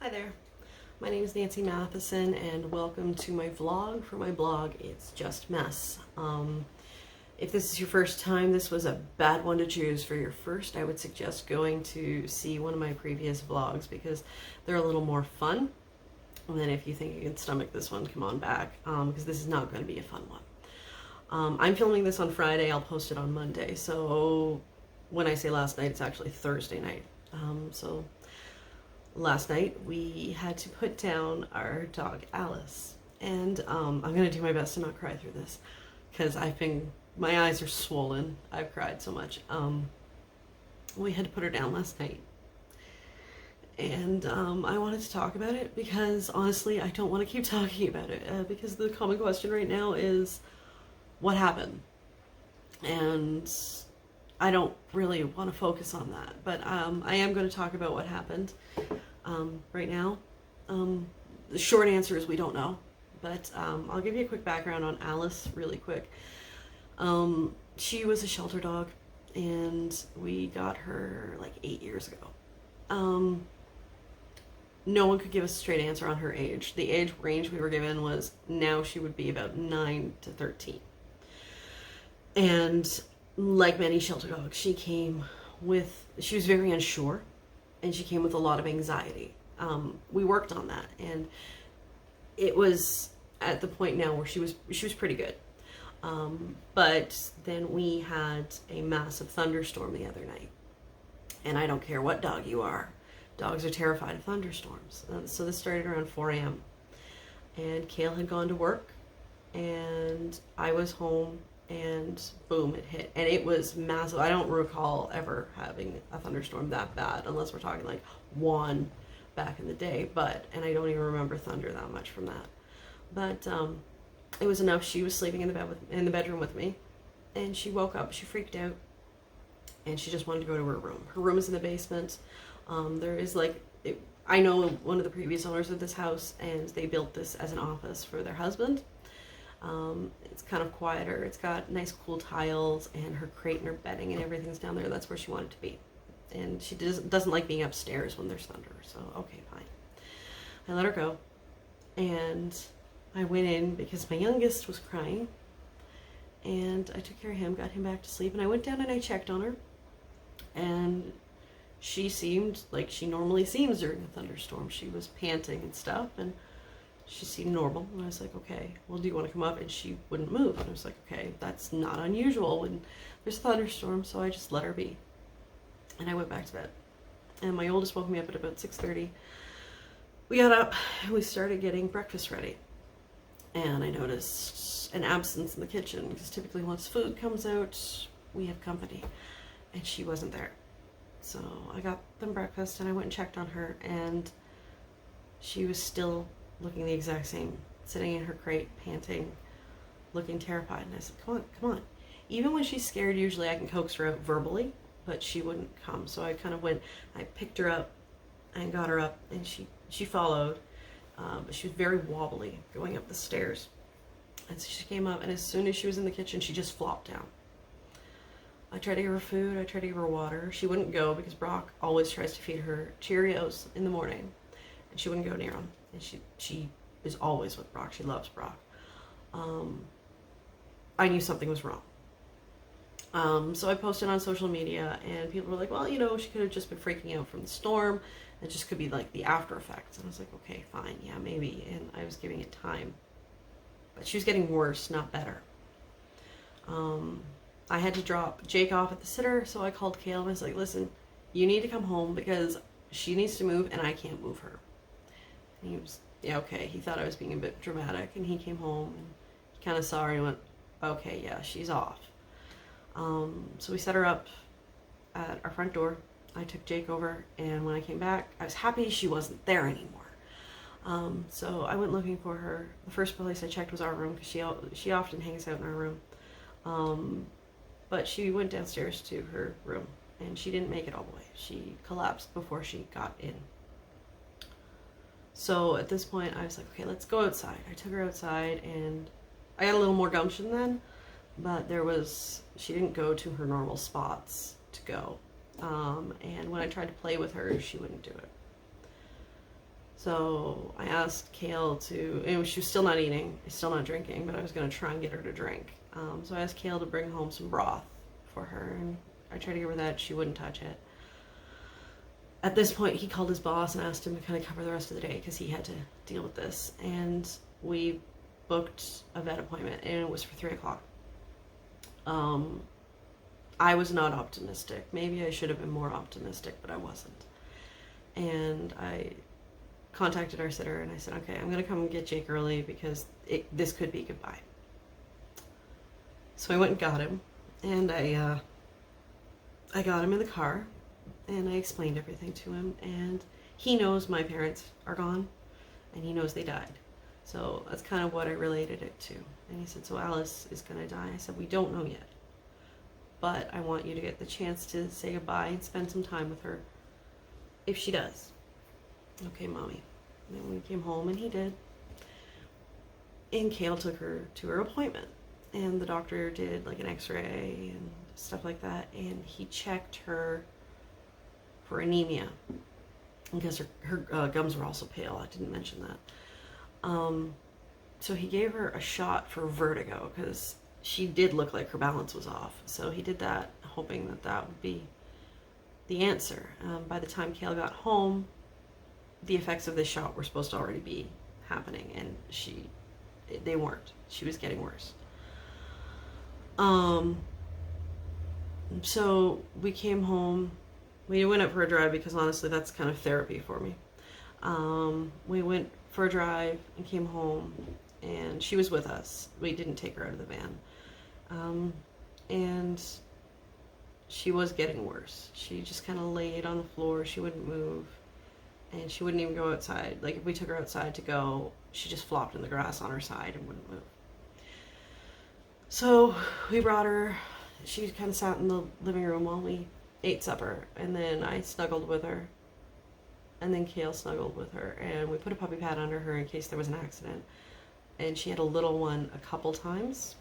Hi there, my name is Nancy Matheson and welcome to my vlog for my blog, It's Just Mess. If this is your first time, this was a bad one to choose for your first. I would suggest going to see one of my previous vlogs because they're a little more fun. And then if you think you can stomach this one, come on back because this is not going to be a fun one. I'm filming this on Friday, I'll post it on Monday. So when I say last night, it's actually Thursday night. Last night we had to put down our dog Alice, and I'm gonna do my best to not cry through this because my eyes are swollen. I've cried so much. We had to put her down last night, and I wanted to talk about it because honestly I don't want to keep talking about it because the common question right now is what happened, and I don't really want to focus on that, but I am going to talk about what happened right now. The short answer is we don't know, but I'll give you a quick background on Alice really quick. She was a shelter dog, and we got her like 8 years ago. No one could give us a straight answer on her age. The age range we were given was now she would be about 9 to 13. And like many shelter dogs, she was very unsure, and she came with a lot of anxiety. We worked on that, and it was at the point now where she was pretty good. But then we had a massive thunderstorm the other night, and I don't care what dog you are, dogs are terrified of thunderstorms. So this started around 4 a.m. and Kale had gone to work, and I was home, and boom, it hit, and it was massive. I don't recall ever having a thunderstorm that bad, unless we're talking like one back in the day, and I don't even remember thunder that much from that. But it was enough. She was sleeping in the bedroom with me, and she woke up, she freaked out, and she just wanted to go to her room. Her room is in the basement. There is I know one of the previous owners of this house, and they built this as an office for their husband. It's kind of quieter. It's got nice cool tiles, and her crate and her bedding and everything's down there. That's where she wanted to be. And she doesn't like being upstairs when there's thunder. So, okay, fine. I let her go, and I went in because my youngest was crying, and I took care of him, got him back to sleep, and I went down and I checked on her, and she seemed like she normally seems during a thunderstorm. She was panting and stuff, and she seemed normal, and I was like, okay, well, do you want to come up? And she wouldn't move, and I was like, okay, that's not unusual when there's a thunderstorm, so I just let her be. And I went back to bed, and my oldest woke me up at about 6:30. We got up, and we started getting breakfast ready, and I noticed an absence in the kitchen, because typically once food comes out, we have company, and she wasn't there. So I got them breakfast, and I went and checked on her, and she was still looking the exact same, sitting in her crate, panting, looking terrified. And I said, come on, come on. Even when she's scared, usually I can coax her out verbally, but she wouldn't come. So I kind of went, I picked her up and got her up, and she followed, but she was very wobbly going up the stairs. And so she came up, and as soon as she was in the kitchen, she just flopped down. I tried to give her food, I tried to give her water. She wouldn't go because Brock always tries to feed her Cheerios in the morning, and she wouldn't go near them. And she is always with Brock. She loves Brock. I knew something was wrong. So I posted on social media, and people were like, well, she could have just been freaking out from the storm. It just could be like the after effects. And I was like, okay, fine, yeah, maybe. And I was giving it time. But she was getting worse, not better. I had to drop Jake off at the sitter, so I called Kale and I was like, listen, you need to come home because she needs to move and I can't move her. And he was, yeah, okay. He thought I was being a bit dramatic, and he came home and he kind of saw her and went, okay, yeah, she's off. So we set her up at our front door. I took Jake over, and when I came back, I was happy she wasn't there anymore. So I went looking for her. The first place I checked was our room because she often hangs out in our room. But she went downstairs to her room, and she didn't make it all the way. She collapsed before she got in. So at this point, I was like, okay, let's go outside. I took her outside, and I had a little more gumption then, but she didn't go to her normal spots to go. And when I tried to play with her, she wouldn't do it. So I asked Kale to, and she was still not eating, still not drinking, but I was going to try and get her to drink. So I asked Kale to bring home some broth for her, and I tried to give her that. She wouldn't touch it. At this point, he called his boss and asked him to kind of cover the rest of the day because he had to deal with this. And we booked a vet appointment, and it was for 3 o'clock. I was not optimistic. Maybe I should have been more optimistic, but I wasn't. And I contacted our sitter and I said, okay, I'm going to come and get Jake early because this could be goodbye. So I went and got him, and I got him in the car, and I explained everything to him, and he knows my parents are gone, and he knows they died. So that's kind of what I related it to. And he said, so Alice is going to die? I said, we don't know yet, but I want you to get the chance to say goodbye and spend some time with her if she does. Okay, Mommy. And then we came home, and he did. And Kale took her to her appointment, and the doctor did like an x-ray and stuff like that, and he checked her for anemia because her gums were also pale. I didn't mention that. So he gave her a shot for vertigo because she did look like her balance was off. So he did that, hoping that that would be the answer. By the time Kale got home, the effects of this shot were supposed to already be happening, and they weren't. She was getting worse. So we came home. We went up for a drive because honestly that's kind of therapy for me. We went for a drive and came home, and she was with us. We didn't take her out of the van. And she was getting worse. She just kind of laid on the floor. She wouldn't move, and she wouldn't even go outside. Like if we took her outside to go, she just flopped in the grass on her side and wouldn't move. So we brought her. She kind of sat in the living room while we ate supper, and then I snuggled with her, and then Kale snuggled with her, and we put a puppy pad under her in case there was an accident. And she had a little one a couple times,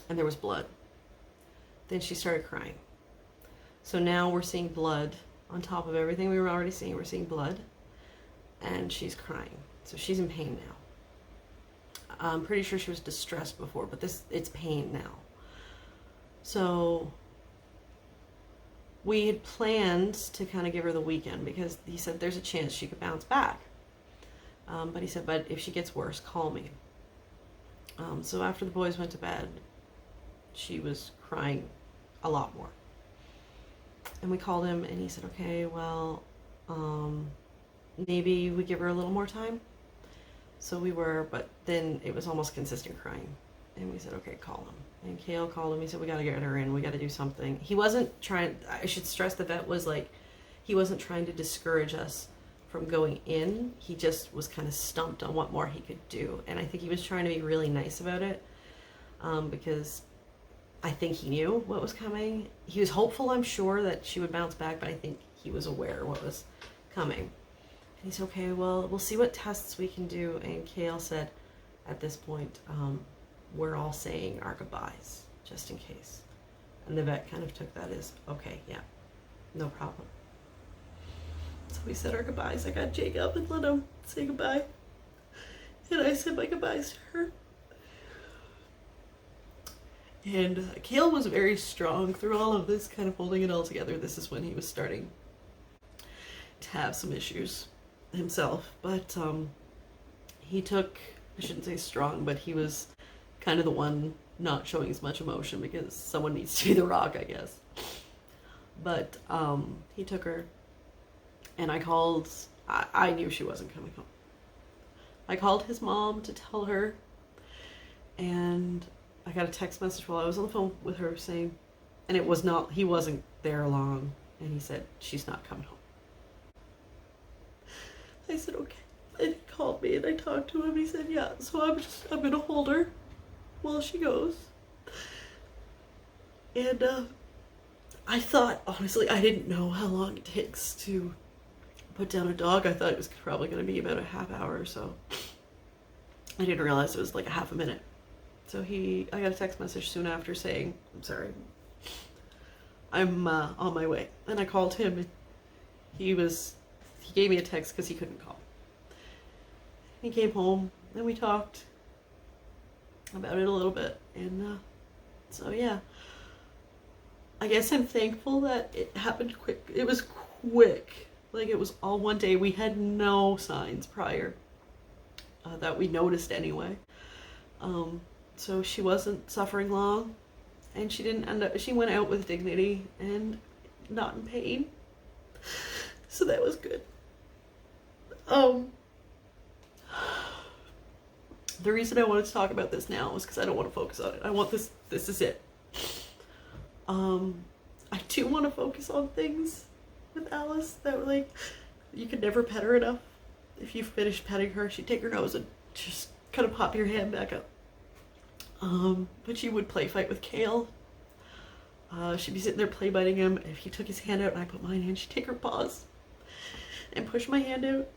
and there was blood. Then she started crying. So now we're seeing blood on top of everything we were already seeing. We're seeing blood, and she's crying. So she's in pain now. I'm pretty sure she was distressed before, but it's pain now. So we had planned to kind of give her the weekend because he said there's a chance she could bounce back. But he said, but if she gets worse, call me. So after the boys went to bed, she was crying a lot more. And we called him, and he said, okay, well, maybe we give her a little more time. So we were, but then it was almost consistent crying. And we said, okay, call him. And Kale called him. He said, we got to get her in. We got to do something. He wasn't trying, I should stress the vet was like, he wasn't trying to discourage us from going in. He just was kind of stumped on what more he could do. And I think he was trying to be really nice about it because I think he knew what was coming. He was hopeful, I'm sure, that she would bounce back, but I think he was aware what was coming. And he said, okay, well, we'll see what tests we can do. And Kale said, at this point, we're all saying our goodbyes, just in case. And the vet kind of took that as, okay, yeah, no problem. So we said our goodbyes. I got Jake up and let him say goodbye. And I said my goodbyes to her. And Kale was very strong through all of this, kind of holding it all together. This is when he was starting to have some issues himself. But he took, I shouldn't say strong, but he was kind of the one not showing as much emotion because someone needs to be the rock, I guess. But he took her, and I called, I knew she wasn't coming home. I called his mom to tell her, and I got a text message while I was on the phone with her saying, and it was not, he wasn't there long, and he said, she's not coming home. I said, okay. And he called me and I talked to him. He said, yeah, so I'm going to hold her while she goes. And I thought, honestly, I didn't know how long it takes to put down a dog. I thought it was probably going to be about a half hour or so. I didn't realize it was like a half a minute. So I got a text message soon after saying, I'm sorry, I'm on my way. And I called him, and he gave me a text because he couldn't call. he came home and we talked about it a little bit. And so yeah, I guess I'm thankful that it happened quick. It was quick. Like, it was all one day. We had no signs prior that we noticed anyway. So she wasn't suffering long, and she didn't end up, she went out with dignity and not in pain. So that was good. The reason I wanted to talk about this now is because I don't want to focus on it. I want this is it. I do want to focus on things with Alice that, like, you could never pet her enough. If you finish petting her, she'd take her nose and just kind of pop your hand back up. But she would play fight with Kale. She'd be sitting there play biting him. If he took his hand out and I put mine in, she'd take her paws and push my hand out.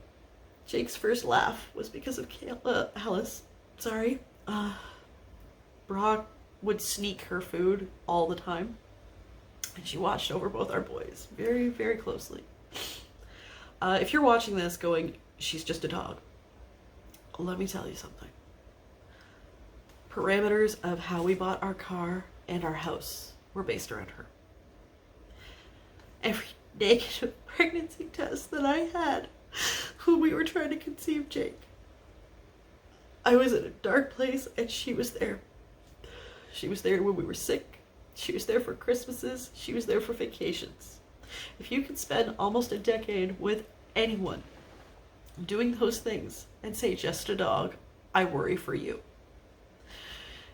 Jake's first laugh was because of Alice. Sorry. Brock would sneak her food all the time, and she watched over both our boys very, very closely. If you're watching this going, she's just a dog, let me tell you something. Parameters of how we bought our car and our house were based around her. Every negative pregnancy test that I had when we were trying to conceive Jake, I was in a dark place and she was there. She was there when we were sick. She was there for Christmases. She was there for vacations. If you could spend almost a decade with anyone doing those things and say just a dog, I worry for you.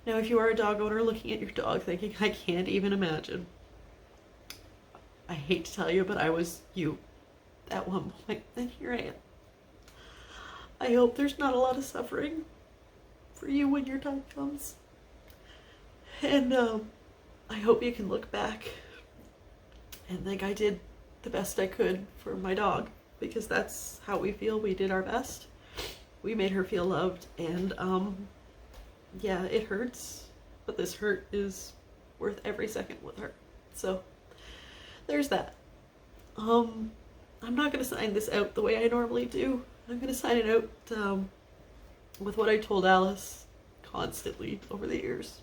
Now, if you are a dog owner looking at your dog thinking, I can't even imagine, I hate to tell you, but I was you at one point, and here I am. I hope there's not a lot of suffering for you when your time comes. And I hope you can look back and think I did the best I could for my dog, because that's how we feel. We did our best. We made her feel loved, and yeah, it hurts, but this hurt is worth every second with her. So there's that. I'm not going to sign this out the way I normally do. I'm going to sign it out with what I told Alice constantly over the years.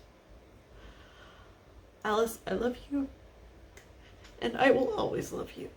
Alice, I love you, and I will always love you.